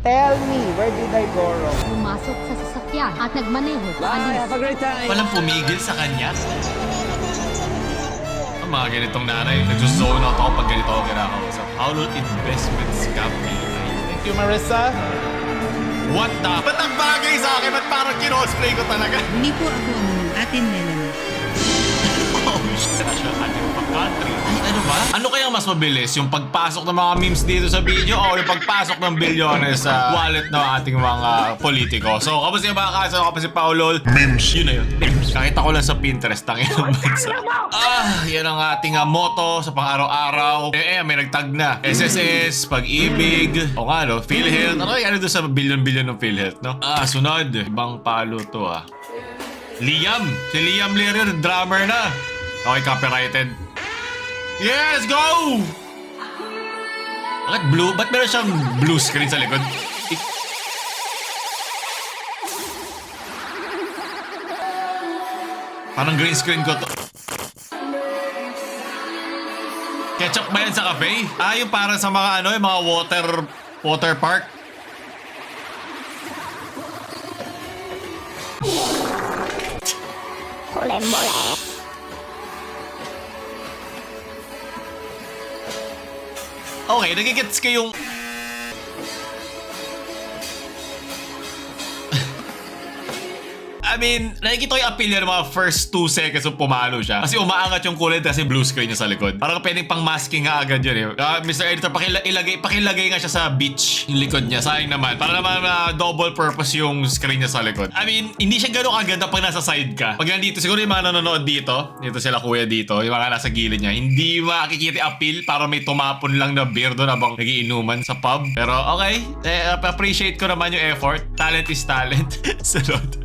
Tell me, where did I go wrong? Pumasok sa sasakyan at nagmaneho paalis. Have a great time. Walang pumigil sa kanya. Ang mga ganitong nanay, nagsusone out ako pag ganito ako kinakausap. Howlol Investments Company. Thank you, Marissa. What the? Ba't ang bagay sa akin? Ba't parang kinosplay ko talaga? Hindi po ako ang atin Melanie. Oh shit, na siya ating country. Ay, ano ba? Ano kaya mas mabilis? Yung pagpasok ng mga memes dito sa video o yung pagpasok ng bilyones sa wallet ng ating mga politiko? So, kapag mga kaso, kapag si Paulol, memes. Yun na yun. Memes. Nakita ko lang sa Pinterest ng ilang bansa. Yan ang ating motto sa pang-araw-araw. May nagtag na. SSS, Pag-ibig. O nga, no? PhilHealth. Ano doon sa bilyon-bilyon ng PhilHealth, no? Sunod. Ibang palo to, Liam. Si Liam Lerer, drummer na. Okay, copyrighted. Yes, go! Bakit blue? Ba't meron siyang blue screen sa likod? Parang green screen ko to. Ketchup ba yan sa cafe? Yung parang sa mga yung mga water park. Okay, nagigets ko yung... I mean, nakikita ko yung appeal niya ng mga first 2 seconds of pumalo siya. Kasi umaangat yung kulay kasi blue screen niya sa likod. Parang pwedeng pang masking nga agad yun Mr. Editor, pakilagay nga siya sa beach yung likod niya. Sayang naman. Para naman double purpose yung screen niya sa likod. I mean, hindi siya gano'ng kaganda pag nasa side ka. Pag nandito, siguro yung mga nanonood dito sila kuya dito, yung mga nasa gilid niya, hindi makikita yung appeal para may tumapon lang na beer doon habang nagiinuman sa pub. Pero okay, appreciate ko naman yung effort. Talent is talent. Sunod.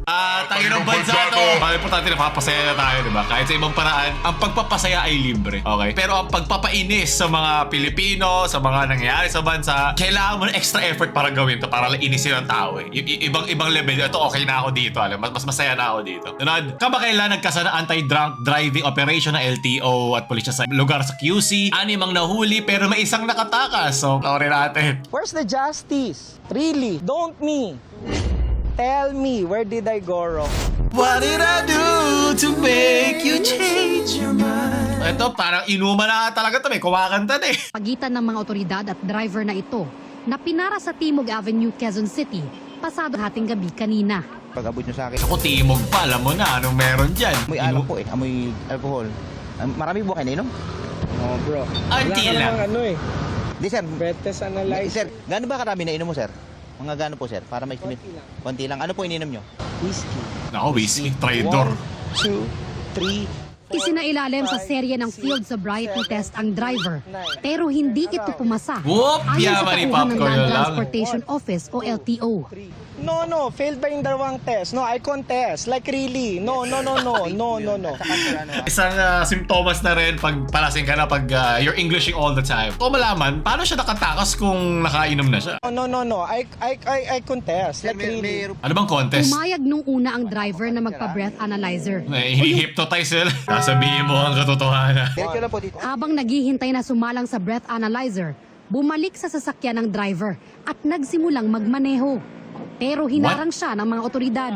Tayo ng bansa to. Importante na papasaya na tayo, diba? Kahit sa ibang paraan, ang pagpapasaya ay libre. Okay? Pero ang pagpapainis sa mga Pilipino, sa mga nangyayari sa bansa, kailangan mo ng extra effort para gawin to, para lang inisin ang tao Ibang level. Ito okay na ako dito. Mas masaya na ako dito. Tunod, kamakailan nagkasa ng anti-drunk driving operation ng LTO at pulisya sa lugar sa QC. 6 ang nahuli pero may isang nakatakas. So, sorry natin. Where's the justice? Really? Don't me. Tell me, where did I go wrong? What did I do to make you change your mind? Ito, parang inuman na talaga ito. May kumakanta na Pagitan ng mga otoridad at driver na ito na pinara sa Timog Avenue, Quezon City, pasado hating gabi kanina. Pag-abot nyo sa akin, Ako timog pa, alam mo na anong meron dyan. amoy alak po amoy alcohol. Marami po kayo nainom? Oh, bro. Until lang. Di sir, Breath test analyze. sir, gaano ba karami nainom mo sir? Mga gaano po sir? Para may estimate. Konti lang. Ano po ininom nyo? Whiskey. Nako, whiskey. Traidor. 1, 2, 3. Isinailalim sa serye ng field sobriety test ang driver, pero hindi ito pumasa. Whoop! Ayon sa Yaman ni tauhan ng Popcorn Land lang. Transportation Office o LTO. No, failed ba yung dalawang test? No, I contest. Like really? No. Isang simptomas na rin pag palasing ka na pag you're Englishing all the time. Kung malaman, paano siya nakatakas kung nakainom na siya? No. I contest. Like really? Ano bang contest? Umayag nung una ang driver na magpa-breath analyzer. Hini-hypnotize sila. Sasabihin mo ang katotohanan. Diretso lang po dito. Habang naghihintay na sumalang sa breath analyzer, bumalik sa sasakyan ng driver at nagsimulang magmaneho. Pero hinarang siya ng mga otoridad.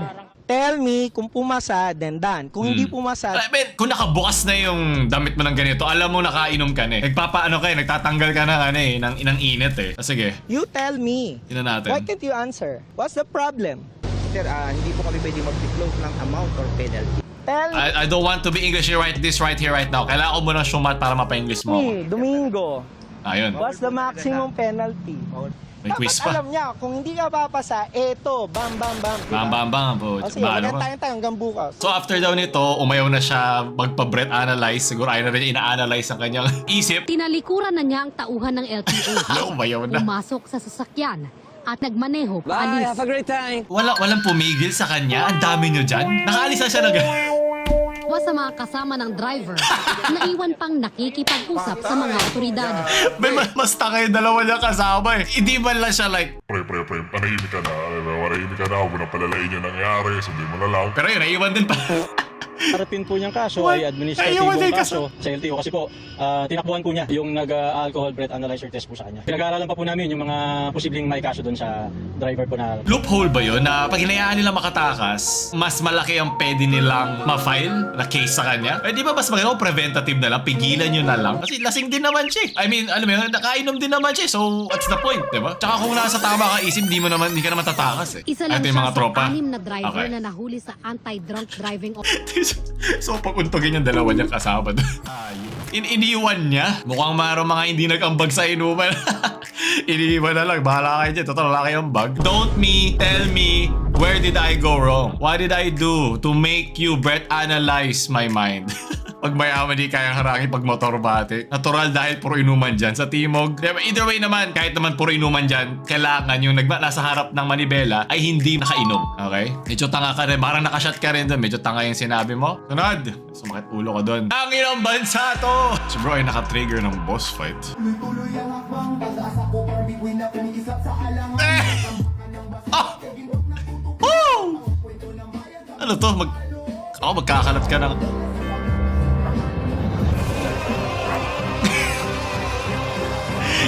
Tell me kung pumasa, then done. Kung hindi pumasa, I mean, kung nakabukas na yung damit mo ng ganito, alam mo nakainom ka na nagtatanggal ka na ng init Sige, you tell me. tingnan natin. Why can't you answer? What's the problem? Sir, hindi po kami pwede mag-disclose ng amount or penalty. Tell me. I don't want to be English right here right now. Kailangan ko muna sumat para mapa-English mo ako. Domingo. Ayun. What's the maximum penalty? May quiz Dapat pa. alam niya, kung hindi ka papasa, eto, bam. Diba? Bam po. O sige, Bahala ka. tayo hanggang bukas. So after daw nito, umayaw na siya magpa-breath analyze. Siguro ayaw na rin ina-analyze ang kanyang isip. Tinalikuran na niya ang tauhan ng LTO. Umayaw na. Pumasok sa sasakyan at nagmaneho Bye. paalis. Have a great time. Walang pumigil sa kanya. Ang dami nyo dyan. Nakaalis na siya Wa sa mga kasama ng driver, naiwan pang nakikipag-usap sa mga otoridad. May mas kayo dalawa niya kasama Hindi ba lang siya like, Pre, panahimik ka na. Manahimik ka na. Huwag mo na palalain yung nangyari. Sabihin mo na lang. pero yun, naiwan din pa. harapin po niyang kaso What? ay administrative Ayaw, hindi kaso sa LTO kasi po tinakbuhan po niya yung nag-alcohol breath analyzer test po sa kanya. Pinag-aaralan pa po namin yung mga posibleng may kaso doon sa driver po na Loophole ba yun na pag hinayaan nila makatakas, mas malaki ang pwede nilang ma-file na case sa kanya? Eh di ba mas maganda kung preventative na lang, pigilan nyo na lang? Kasi lasing din naman siya. I mean, alam mo yun, nakainom din naman siya. So, what's the point, di ba? Tsaka kung nasa tama ka isip, di ka naman tatakas eh. Isa lang Ito yung siya mga sa tropa. 6 na driver Okay. na nahuli sa anti-drunk driving So, paguntugin yung dalawa niyang kasama doon. Iniiwan niya. Mukhang marong mga hindi nag-ambag sa inuman. Iniiwan na lang. Bahala kayo dyan. Total, wala kayong bag. Don't me, tell me, where did I go wrong? What did I do to make you breath analyze my mind? Pag mayaman di kayang harangin pag motorbate. Natural dahil puro inuman dyan sa Timog. Diba, either way naman, kahit naman puro inuman dyan, kailangan yung nasa harap ng manibela ay hindi nakainom. Okay? Medyo tanga ka rin. Parang nakashot ka rin doon. Medyo tanga yung sinabi mo. Sunod! Sumakit ulo ko doon. Ang inang bansa to! Si bro ay naka-trigger ng boss fight. Ah! Woo! Ano to? Magkakalat ka ng...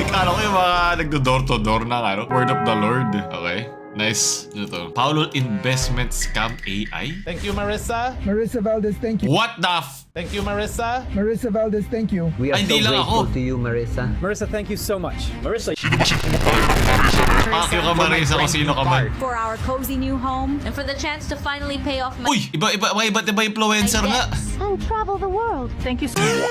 Kala ko yung mga nagdo-door-to-door ng word of the Lord. Okay? Nice. Ano to? Paulo Investment Scam AI? Thank you, Marissa. Marissa Valdez, thank you. What the Thank you, Marissa. Marissa Valdez, thank you. We are Ay, so hindi lang grateful ako. to you, Marissa. Marissa, thank you so much. Marissa, Akyo ka Marisa kung sino ka man. For our cozy new home and for the chance to finally pay off my Uy! Iba't iba influencer nga. debts. and travel the world. Thank you so much.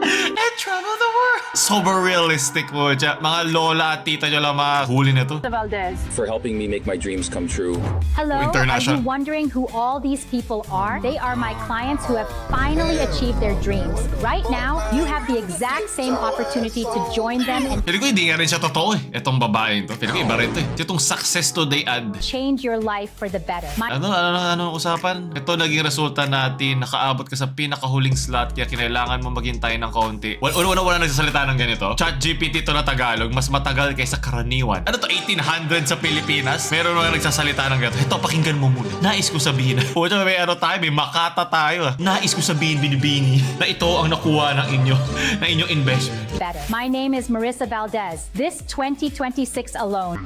And travel the world. Sober realistic po siya. Mga lola at tita nyo lang mahuli na to. Valdez. For helping me make my dreams come true. Hello, International. are you wondering who all these people are? They are my clients who have finally achieved their dreams. Right now, you have the exact same opportunity to join them and Pili ko hindi nga rin siya totoo eh. Itong babaeng to. Pili ko iba rin to eh. Itong success today ad. change your life for the better. My Ano usapan? Ito naging resulta natin. Nakaabot ka sa pinakahuling slot kaya kinailangan mo maghintay ng kaunti. Wala nagsasalita ng ganito. ChatGPT to na Tagalog. Mas matagal kaysa karaniwan. Ano to? 1800 sa Pilipinas? Meron mga nagsasalita ng ganito. Ito, pakinggan mo muna. Nais ko sabihin. Puta, may may makata tayo. Nais ko sabihin, binibini, na ito ang nakuha ng inyong investment. better. My name is Marissa Valdez. This 2026 alone.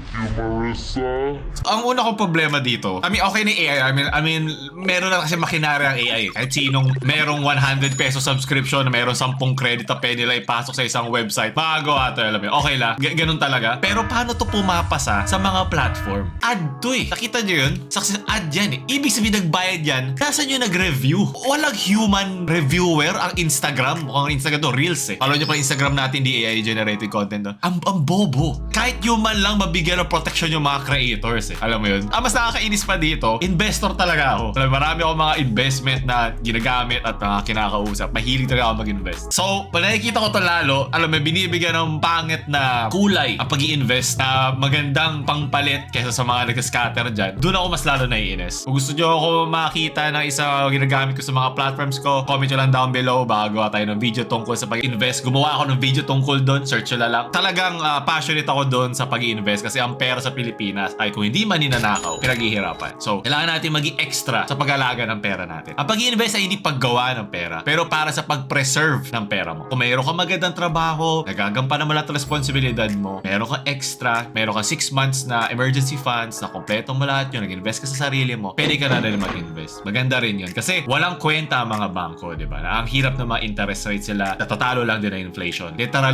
Ang una kong problema dito, okay na AI. I mean, meron na kasi makinarya ang AI. Kahit sinong merong 100 peso subscription, merong 10 credit na pwede nila ipasok sa isang website. Magagawa to, alam mo. Okay lang. Ganun talaga. Pero paano to pumapasa sa mga platform? Ad to eh. Nakita nyo yun? Success ad yan eh. Ibig sabihin nagbayad yan, nasaan nyo nag-review? Walang human reviewer ang Instagram. Mukhang Instagram to, Reels eh. Follow nyo pa Instagram natin, di AI-generated content to. Ang bobo. Kahit human lang mabigyan ng protection yung mga creators eh. Alam mo yun? Mas nakakainis pa dito, investor talaga ako. Alam, marami akong mga investment na ginagamit at kinakausap. Mahilig talaga ako mag-invest. So, pag nakikita ko to lalo, alam mo, binibigyan ng pangit na kulay ang pag-i-invest na magandang pangpalit kaysa sa mga nag-scatter dyan. Doon ako mas lalo naiinis. Kung gusto nyo ako makita ng isa ginagamit ko sa mga platforms ko, comment nyo lang down below. Baka gawa tayo ng video tungkol sa pag-invest. Gumawa ako ng video tungkol doon. Search nyo lang. Talagang passionate ako doon sa pag-i-invest kasi ang pera sa Pilipinas ay kung hindi man ninanakaw, pinaghihirapan. So, kailangan natin maging extra sa pag-alaga ng pera natin. Ang pag-i-invest ay hindi paggawa ng pera, pero para sa pag-preserve ng pera mo. Kung mayroon kang magandang trabaho, nagagampanan mo lahat ng responsibilidad mo, mayroon kang extra, mayroon kang 6 months na emergency funds, na kompleto mo lahat yun, nag-invest ka sa sarili mo, pwede ka na rin mag-invest. Maganda rin yun. Kasi walang kwenta ang mga bangko, di ba? Na ang hirap ng mga interest rates sila, natatalo lang din na inflation. Literal,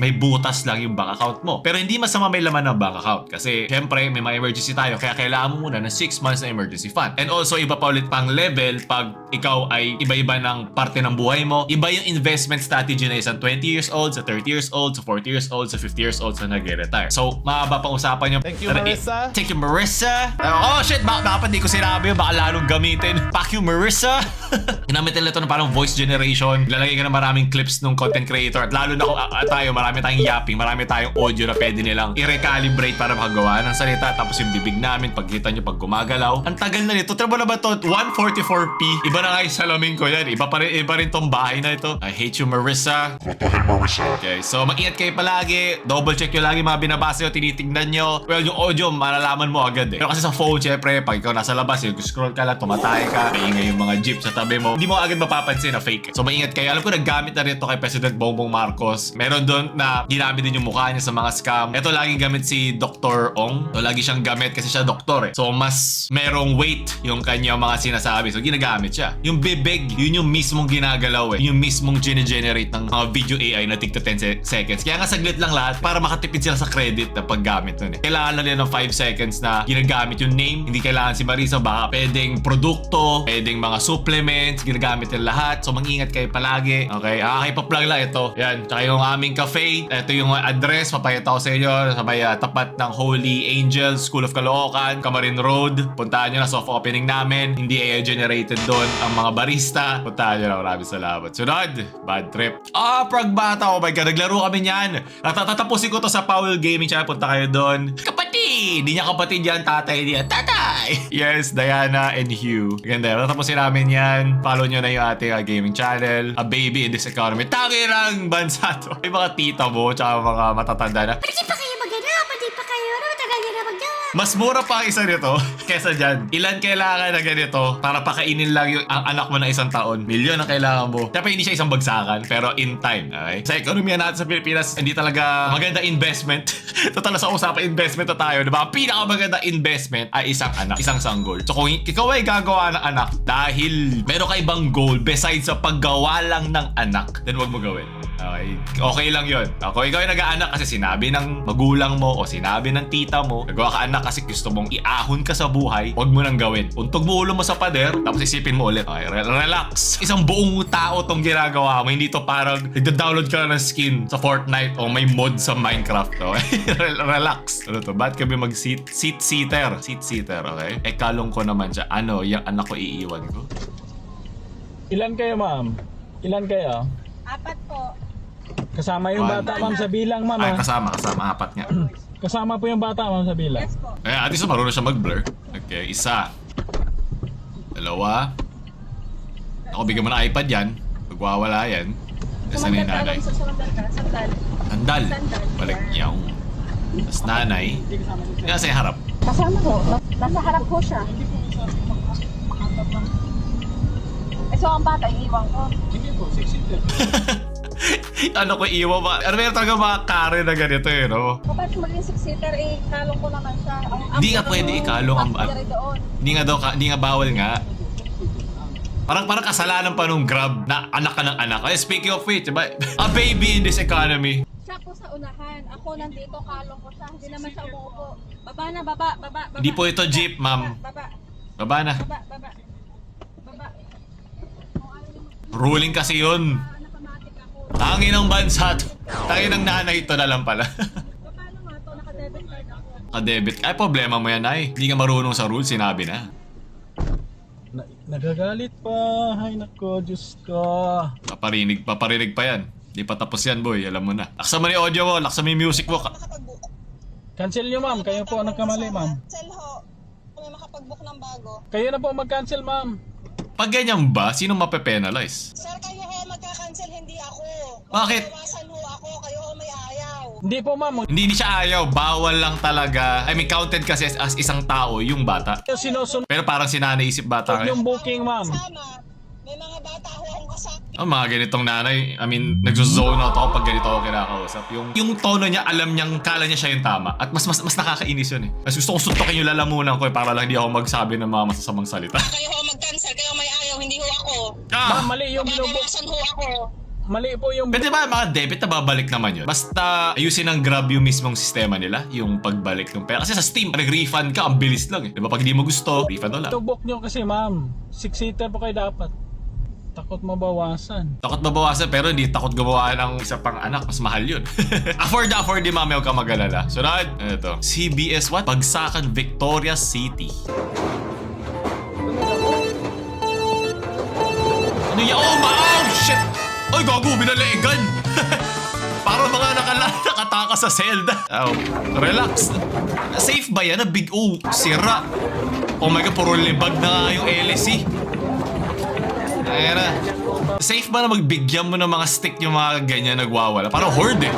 may butas lang yung bank account mo. Pero hindi masama may laman ng bank account. Kasi, syempre, may mga emergency tayo, kaya kailangan mo muna ng 6 months na emergency fund. And also, iba pa ulit pang level pag ikaw ay iba-iba ng parte ng buhay mo. Iba yung investment strategy na isang 20 years old, sa 30 years old, sa 40 years old, sa 50 years old, sa nag-retire. So, mahaba pang usapan yung... Thank you, Marissa. Thank you, Marissa. Oh, shit! Dapat di ko sinabi yun. Baka lalong gamitin. Fuck you, Marissa. Ginamit nila ito na parang voice generation. Lalagay ka ng maraming clips ng content creator. At lalo na kung tayo, marami tayong yapping, marami tayong audio na pwede nilang i-recalibrate para makagawa ng salita. Tapos yung bibig namin, pagkita nyo pag gumagalaw. Ang tagal na nito. Traba na ba ito? 144p. Iba na nga yung salamin ko yan. Iba rin tong bahay na ito. I hate you, Marissa. Okay, so mag-ingat kayo palagi. Double check nyo lagi mga binabasa nyo, tinitignan nyo. Well, yung audio, malalaman mo agad eh. Pero kasi sa phone, syempre, pag ikaw nasa labas, yung scroll ka lang, tumatay ka, maingay yung mga jeep sa tabi mo, hindi mo agad mapapansin na fake. So mag-ingat kayo. Alam ko, naggamit na rin ito kay President Bongbong Marcos. Meron doon na ginamit din yung mukha niya sa mga scam. Ito laging gamit si Dr. Ong. So lagi siyang gamit kasi siya doktor eh. So mas merong weight yung kanyang mga sinasabi. So ginagamit siya. Yung bibig, yun yung mismong ginagalaw eh. Yung mismong generate ng mga video AI na tigto 10 seconds. Kaya nga saglit lang lahat para makatipid sila sa credit na paggamit nun eh. Kailangan lang nila ng 5 seconds na ginagamit yung name. Hindi kailangan si Marisa. Baka pwedeng produkto, pwedeng mga supplements, ginagamit nila lahat. So mag-ingat kayo palagi. Okay? Pa-plug lang ito. Yan. Tsaka yung aming cafe. Ito yung address. Papayata ko sa inyo. Sa may tapat ng Holy Angels School of Caloocan, Camarin Road. Puntahan nyo na soft opening namin. Hindi AI generated doon ang mga barista. Puntahan nyo na. Maraming salamat. Sunod. Bad trip. Pragbata. Oh my God. Naglaro kami niyan. Tatapusin ko to sa Paul Gaming Channel. Punta kayo doon. Kapatid! Hindi niya kapatid yan. Tatay niya. Tatay! Yes, Diana and Hugh. Ganda. Tatapusin namin yan. Follow nyo na yung ating gaming channel. A baby in this economy. Tangirang bansa to. Yung mga tita mo tsaka mga matatanda na. Pwede pa kayo mag-ganap, pwede pa kayo, matagal nyo na mag-gawa. Mas mura pa ang isa nito kesa dyan. Ilan kailangan na ganito para pakainin lang yung ang anak mo na 1 taon? Milyon ang kailangan mo. Siyempre hindi siya isang bagsakan pero in time. Okay? Sa ekonomiya natin sa Pilipinas, hindi talaga maganda investment. Total na sa usapan investment na tayo. Diba? Ang pinakamaganda investment ay isang anak, isang sanggol. So kung ikaw ay gagawa ng anak dahil meron ka ibang goal besides sa paggawa lang ng anak, then wag mo gawin. Okay? Okay lang yun. Ako, ikaw ay nag-aanak kasi sinabi ng magulang mo o sinabi ng tita mo, nagawa ka anak kasi gusto mong iahon ka sa buhay, huwag mo nang gawin. Untog mo ulo mo sa pader, tapos isipin mo ulit. Okay, relax. Isang buong tao tong ginagawa mo. Hindi to parang nagda-download ka lang ng skin sa Fortnite o may mod sa Minecraft. Okay? Relax. Ano to? Ba't kami seat-seater? Seat-seater, okay? Kalong ko naman siya. Ano, yung anak ko iiwan ko? Ilan kayo, ma'am? Ilan kayo? 4 po. Kasama yung bata, ma'am, sa bilang, ma'am. Ay, kasama. 4 nga. Kasama po yung bata, ma'am, sa bilang. Eh, at least marunong siya mag-blur. Okay, 1. 2. Ako, bigyan mo na iPad yan. Magwawala yan. Nasaan yung nanay? Sandal. Balik niyaw. Tapos nanay. Nasa yung harap. Kasama po. Nasa harap po siya. So, ang bata, iiwan ko. Ano ko iwan ba? Ano meron talaga mga kare na ganito eh, no? Kapag maging 6-seater, ikalong ko naman siya. Hindi nga pwede ikalong ang Hindi nga bawal nga. Parang kasalanan pa nung Grab na anak ka ng anak. Ay, speaking of which, diba? A baby in this economy. Siya po sa unahan. Ako nandito, kalong ko siya. Hindi naman siya umuupo. Baba na, baba. Hindi po ito jeep, ma'am. Baba na. Baba. Ruling kasi yun. Tangin ng bansa to. Tangin ng nanay ito na lang pala. Paano nga to? Naka-debit card ako. Naka-debit. Ay, problema mo yan ay. Hindi ka marunong sa rules, sinabi na. Nagagalit pa. Ay, nako, Diyos ko. Paparinig pa yan. Di pa tapos yan, boy. Alam mo na. Laksa mo ni audio mo. Laksa mo yung music mo. Cancel nyo, ma'am. Kayo po ang nagkamali, ma'am. Cancel ho. Kung makapag-book ng bago. Kayo na po mag-cancel, ma'am. Pag ganyan ba, sino mape-penalize? Sir, kayo ho magka-cancel, hindi ako. Bakit? Iwasan ho ako. Kayo ho may ayaw. Hindi po, ma'am. Hindi siya ayaw. Bawal lang talaga. I mean, counted kasi as isang tao yung bata. Sinusunod Pero parang sinanaisip bata yung ngayon. booking, ma'am. May mga bata ho akong kasama. Ang mga ganitong nanay, I mean, nagzo-zone out ako pag ganito ako kinakausap. Yung tono niya, alam niyang, kala niya siya yung tama. At mas nakakainis yun eh. Mas gusto kong suntokin yung lalamunan ko eh, para lang hindi ako magsabi ng mga masasamang salita. Kayo ho mag-cancel. Kayo may ayaw. Hindi ho ako. Ma'am, mali yung binubook. Babawasan ho ako. Mali po yung Pwede ba mga debit na babalik naman yun? Basta ayusin ng Grab yung mismong sistema nila, yung pagbalik ng pera. Kasi sa Steam, nag-refund ka, ang bilis lang eh. Diba? Pag hindi mo gusto, refund na lang. book nyo kasi, ma'am. 6-seater po kayo dapat. Takot mabawasan. Takot mabawasan pero hindi takot gawa ng isa pang anak. Mas mahal yun. afford din mami, huwag ka mag-alala. Sunod, ito. CBS what? Bagsakan Victoria City. Ano yan? Oh, shit! Ay, gago, binalegan! Parang mga nakataka sa Zelda. Oh, relax. Safe ba yan? Big sira. Oh my God, puro libag na nga yung LSE. Ayan na. Safe ba na magbigyan mo ng mga stick yung mga ganyan nagwawala? Parang horde eh.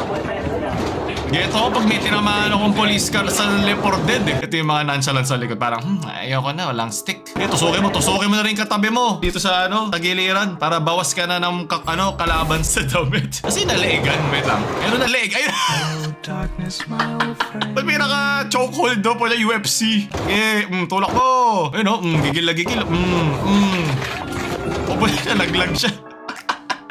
Geto ako pag may tinamaan akong police car sa left or dead eh. Ito yung mga nonchalant sa likod. Parang, ayoko na, walang stick. Tusukin mo na rin katabi mo. Dito sa tagiliran. Para bawas ka na ng kalaban sa damit. Kasi naleegan, wait lang. Pero naleeg, ayun. Ba't may naka-chokehold do po na UFC? Tulak mo. Ayun gigil na gigil. O ba, nalaglag siya.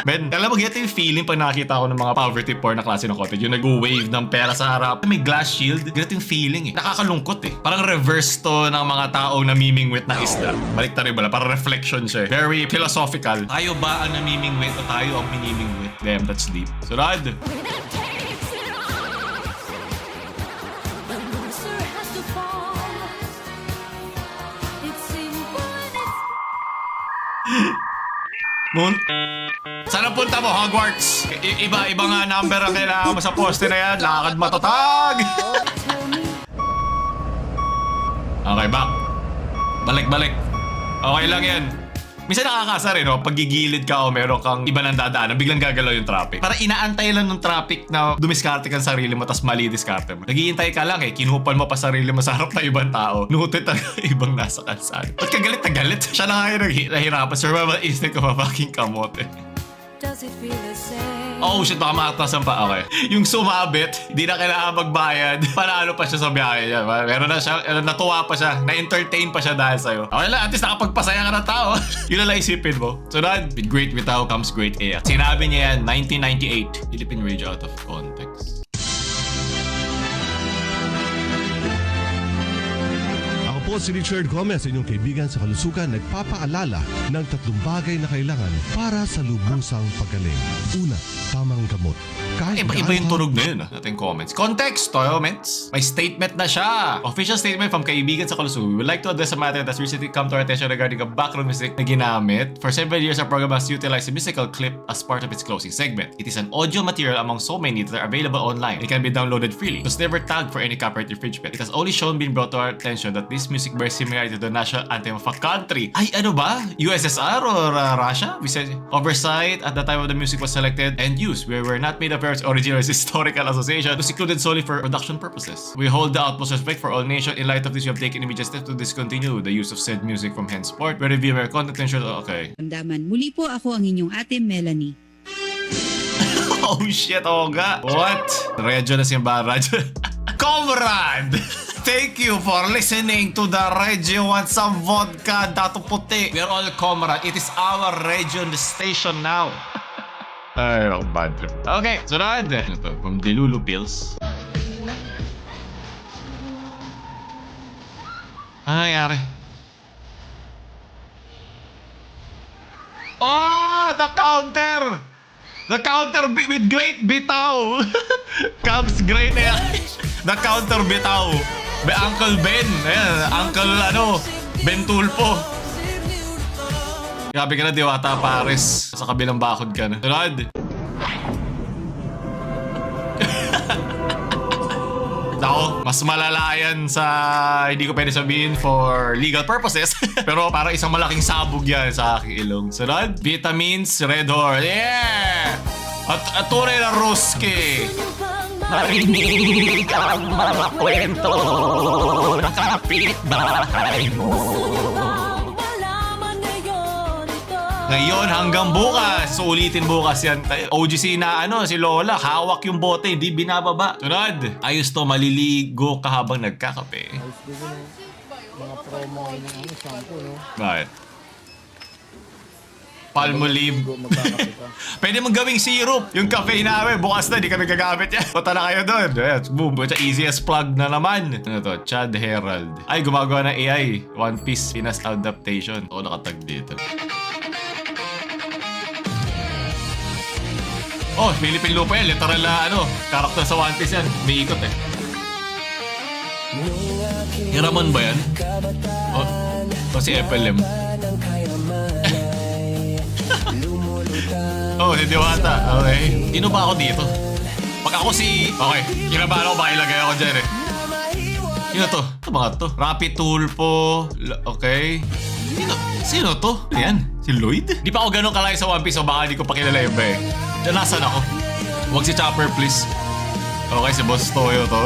Ben, alam mo, ganito yung feeling pag nakakita ako ng mga poverty porn na klase ng content. Yung nag-wave ng pera sa harap. May glass shield. Ganito yung feeling eh. Nakakalungkot eh. Parang reverse to ng mga taong namimingwit ng isda. Balik tayo ba? Parang reflection siya eh. Very philosophical. Tayo ba ang namimingwit o tayo ang minimingwit? Damn, that's deep. Sunod! Moon? Saan punta mo, Hogwarts? Iba nga number ang kailangan mo sa poste na yan. Lakad matatag! Okay, back. Balik. Okay lang yan. Minsan nakakasar no? Pag gigilid ka o meron kang iba nang dadaanan, biglang gagalaw yung traffic. Para inaantay lang ng traffic na dumiskarte ka sa sarili mo tas mali diskarte mo. Naghihintay ka lang kinupan mo pa sarili mo sa harap ng ibang tao. Nutit ang ibang nasa kalsada. Ba't ka galit na galit? Siya na nga yung nahirapan. Survival instinct of a fucking kamote. Oh shit, baka maatasan pa. Okay. Yung sumabit, di na kailangan magbayad. Panalo pa siya sa biyahe niya. Meron na siya, natuwa pa siya. Na-entertain pa siya dahil sa'yo. Okay lang, at least nakapagpasaya ka ng tao. Yun na lang isipin mo. Sunod, with great without comes great AX. Sinabi niya yan, 1998. Philippine Radio out of context. Ako si Richard Gomez, inyong kaibigan sa kalusugan, nagpapaalala ng 3 bagay na kailangan para sa lubusang paggaling. Una, tamang gamot. Iba yung tunog na yun, ating comments. Context, comments. May statement na siya. Official statement from kaibigan sa kalusugan. We would like to address a matter that's recently come to our attention regarding a background music na ginamit. For several years, our program has utilized a musical clip as part of its closing segment. It is an audio material among so many that are available online. It can be downloaded freely. It was never tagged for any copyright infringement. It has only been brought to our attention that this music bears similarity to the national anthem of a country. Ay, ano ba? USSR or Russia? We said oversight at the time of the music was selected and used. We were not made of its original historical association. It was included solely for production purposes. We hold the utmost respect for all nations. In light of this, we have taken immediate steps to discontinue the use of said music from henceforth. We review our content and ensure... Okay. Damdaman, muli po ako ang inyong ate Melanie. Oh shit, Oga. What? Radyo na simba, radyo. Comrade! Thank you for listening to the Radio Want Some Vodka Dato Puti. We are all comrade. It is our radio on the station now. Ay, bad trip. Okay, sunod. Ito, from Delulu Pills. Ano nangyari? Oh, the counter! The counter with great bitaw! Comes great The counter bitaw. May Uncle Ben. Ayan, Uncle Ben Tulpo. Grabe ka na, Diwata Paris. Sa kabilang bakod ka na. Sunod. Ako, mas malala yan sa hindi ko pwede sabihin for legal purposes. Pero parang isang malaking sabog yan sa aking ilong. Sunod. Vitamins, Red Horse. Yeah! At tunay na Ruski. Narinig ang mga kwento na kapitbahay mo. Ngayon hanggang bukas. So ulitin bukas yan. OGC na si Lola. Hawak yung bote, hindi binababa. Sunod. Ayos to, maliligo ka habang nagkakape. Mga promo ng shampoo, no? Bakit? Palmolive. Pwede mong gawing syrup. Yung cafe namin, bukas na, di kami gagamit yan. Punta na kayo doon. Boom. It's easiest plug na naman. Ano to? Chad Herald. Ay, gumagawa ng AI. One Piece Pinas adaptation. Oo, nakatag dito. Oh, Philippine Lupa yan. Literal na karakter sa One Piece yan. May ikot eh. Hiramon ba yan? Oh, si FLM. Oh, si Diwata. Okay. Sino ba ako dito? Pag ako Okay, kinabahan ako baka ilagay ako dyan eh. Sino to? Ito mga to? Rapi Tulpo. Okay. Sino? Sino to? Ayan, si Lloyd? Di pa ako ganun kalaki sa One Piece, so baka di ko pa kilala yung ba eh. Diyan, nasan ako? Huwag si Chopper, please. Okay, si Boss Toyo to.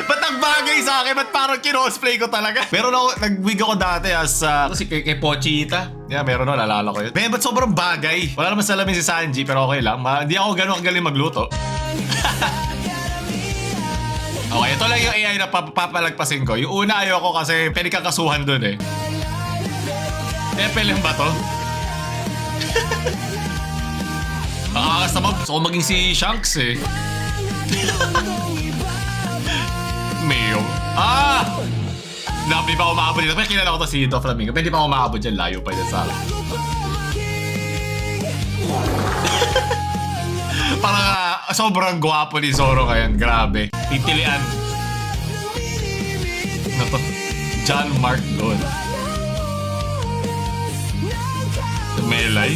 Ba't ang bagay sa akin? Ba't parang kinosplay ko talaga? Meron ako, nag-wig ako dati as kasi kay Pochita. Yeah, meron ako, nalala ko yun. Men, ba't sobrang bagay? Wala naman salamin si Sanji, pero okay lang. Hindi ako ganun kagaling magluto. Okay, ito lang yung AI na papalagpasin ko. Yung una ayoko kasi pwede kang kasuhan dun eh. Epel ba to? Nakakas naman. Gusto ko maging si Shanks eh. Mayo. Hindi pa ako maabot dito. Pero kilala ko to si Doflamingo. Pero hindi pa ako maabot dyan. Layo pa dyan sa akin. Parang sobrang gwapo ni Zoro ngayon. Grabe. Titilian. Ano to? John Mark Gold. Melay.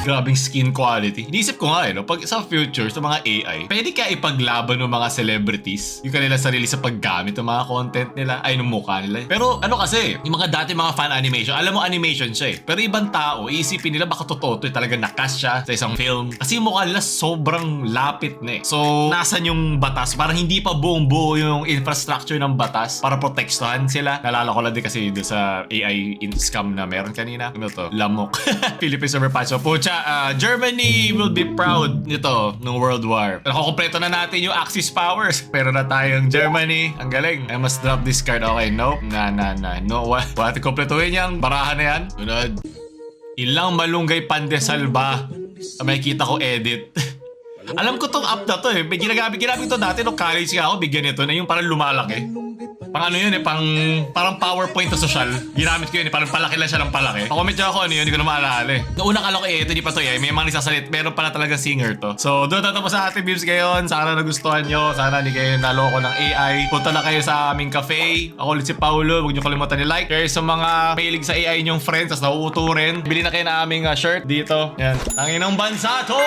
Grabing skin quality. Iniisip ko nga no, pag sa future, sa mga AI, pwede ka ipaglaban ng mga celebrities yung kanila sarili sa paggamit ng mga content nila, ay ng mukha nila. Pero ano kasi, yung mga dati mga fan animation, alam mo animation siya eh. Pero ibang tao, iisipin nila baka totoo to, talaga nakas siya sa isang film. Kasi yung mukha nila sobrang lapit na eh. So, nasan yung batas? Parang hindi pa buong buo yung infrastructure ng batas para protektahan sila. Nalala ko lang din kasi doon sa AI scam na meron kanina. Ano to? Lamok. Philippine Server Patch. So, pucha, Germany will be proud nito ng World War. Nakukompleto na natin yung Axis powers. Pero na tayong Germany. Ang galing. I must drop this card. Okay, nope. No, what? Pati kompletuhin yung barahan na yan. Sunod. Ilang malunggay pandesal ba? Makikita ko edit. Alam ko tong app na to eh. Ginagamit to dati nung college nga ako. Bigyan ito na yung parang lumalaki. Pang ano yun eh, parang PowerPoint na social. Ginamit ko yun eh, parang palaki lang siya ng palaki. Pa-comment nyo ako ano yun, hindi ko na maalala eh. Noong unang kala ko ito, di pa to eh. May mga nagsasalit, meron pala talaga singer to. So, doon tatapos sa ating views ngayon. Sana nagustuhan nyo. Sana hindi kayo naloko ng AI. Punta na kayo sa aming cafe. Ako ulit si Paulo. Huwag nyo kalimutan ni-like. Share sa mga mahilig sa AI nyong friends. Tapos nauuto rin. Bili na kayo na aming shirt dito. Yan. Tanginang bansa to!